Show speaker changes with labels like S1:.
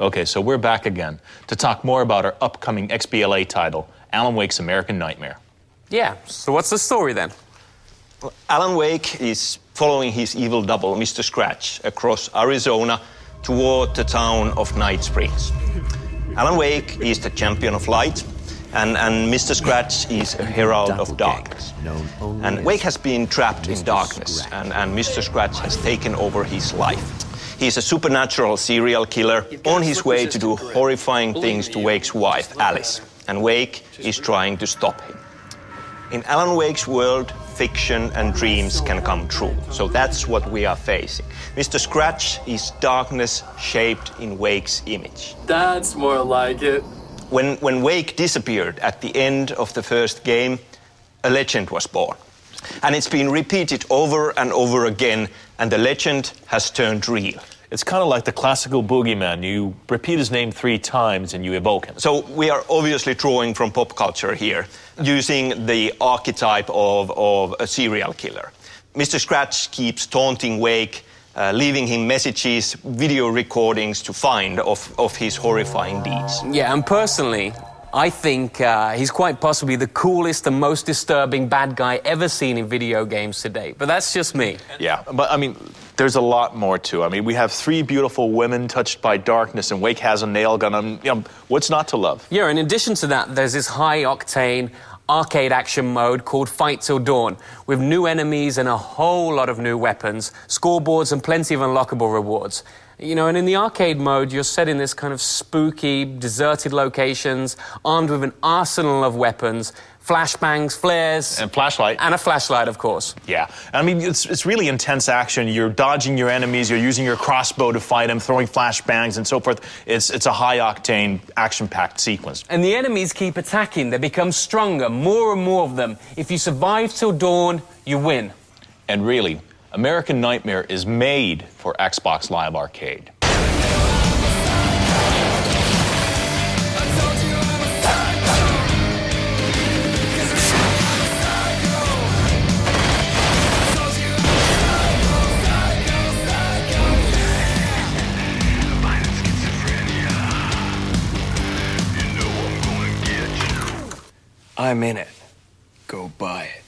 S1: Okay, so we're back again to talk more about our upcoming XBLA title, Alan Wake's American Nightmare.
S2: Yeah, so what's the story then?
S3: Well, Alan Wake is following his evil double, Mr. Scratch, across Arizona toward the town of Night Springs. Alan Wake is the champion of light, and Mr. Scratch is a herald of darkness. And Wake has been trapped in darkness, and Mr. Scratch has taken over his life. He's a supernatural serial killer on his way to do horrifying things to Wake's wife, Alice. And Wake is trying to stop him. In Alan Wake's world, fiction and dreams can come true. So that's what we are facing. Mr. Scratch is darkness shaped in Wake's image.
S4: That's more like it.
S3: When Wake disappeared at the end of the first game, a legend was born. And it's been repeated over and over again, and the legend has turned real.
S1: It's kind of like the classical boogeyman. You repeat his name 3 times and you evoke him.
S3: So we are obviously drawing from pop culture here, using the archetype of a serial killer. Mr. Scratch keeps taunting Wake, leaving him messages, video recordings to find of his horrifying deeds.
S2: Yeah, and personally, I think he's quite possibly the coolest and most disturbing bad guy ever seen in video games to date. But that's just me.
S1: Yeah, but I mean, there's a lot more too. I mean, we have 3 beautiful women touched by darkness, and Wake has a nail gun. You know, what's not to love?
S2: Yeah, in addition to that, there's this high-octane arcade action mode called Fight Till Dawn, with new enemies and a whole lot of new weapons, scoreboards and plenty of unlockable rewards. You know, and in the arcade mode, you're set in this kind of spooky, deserted locations, armed with an arsenal of weapons, flashbangs, flares...
S1: And flashlight.
S2: And a flashlight, of course.
S1: Yeah. I mean, it's really intense action. You're dodging your enemies, you're using your crossbow to fight them, throwing flashbangs and so forth. It's a high-octane, action-packed sequence.
S2: And the enemies keep attacking. They become stronger, more and more of them. If you survive till dawn, you win.
S1: And really, American Nightmare is made for Xbox Live Arcade.
S5: I'm in it. Go buy it.